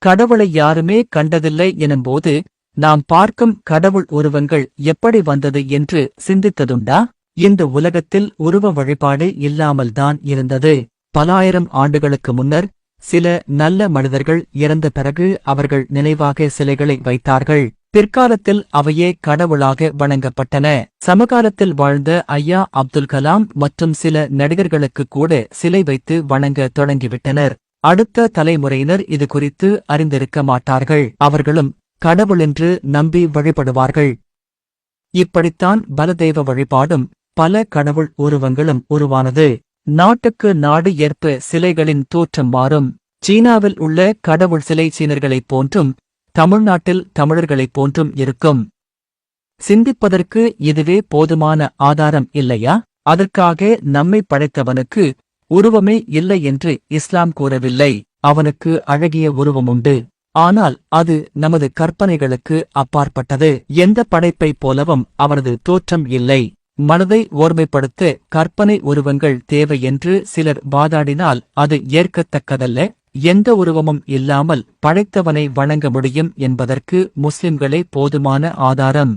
கடவுளை யாருமே கண்டதில்லை எனும்போது நாம் பார்க்கும் கடவுள் உருவங்கள் எப்படி வந்தது என்று சிந்தித்ததுண்டா? இந்த உலகத்தில் உருவ வழிபாடு இல்லாமல்தான் இருந்தது. பலாயிரம் ஆண்டுகளுக்கு முன்னர் சில நல்ல மனிதர்கள் இறந்த பிறகு அவர்கள் நினைவாக சிலைகளை வைத்தார்கள். பிற்காலத்தில் அவையே கடவுளாக வணங்கப்பட்டன. சமகாலத்தில் வாழ்ந்த ஐயா அப்துல் கலாம் மற்றும் சில நடிகர்களுக்கு கூட சிலை வைத்து வணங்க தொடங்கிவிட்டனர். அடுத்த தலைமுறையினர் இது குறித்து அறிந்திருக்க மாட்டார்கள். அவர்களும் கடவுளென்று நம்பி வழிபடுவார்கள். இப்படித்தான் பலதெய்வ வழிபாடும் பல கடவுள் உருவங்களும் உருவானது. நாட்டுக்கு நாடு ஏற்ப சிலைகளின் தோற்றம் மாறும். சீனாவில் உள்ள கடவுள் சிலை சீனர்களைப் போன்றும் தமிழ்நாட்டில் தமிழர்களைப் போன்றும் இருக்கும். சிந்திப்பதற்கு இதுவே போதுமான ஆதாரம் இல்லையா? அதற்காக நம்மை படைத்தவனுக்கு உருவமே இல்லை என்று இஸ்லாம் கூறவில்லை. அவனுக்கு அழகிய உருவமுண்டு. ஆனால் அது நமது கற்பனைகளுக்கு அப்பாற்பட்டது. எந்த படைப்பைப் போலவும் அவனது தோற்றம் இல்லை. மனதை ஓர்மைப்படுத்த கற்பனை உருவங்கள் தேவை என்று சிலர் வாதாடினால் அது ஏற்கத்தக்கதல்ல. எந்த உருவமும் இல்லாமல் படைத்தவனை வணங்க முடியும் என்பதற்கு முஸ்லிம்களே போதுமான ஆதாரம்.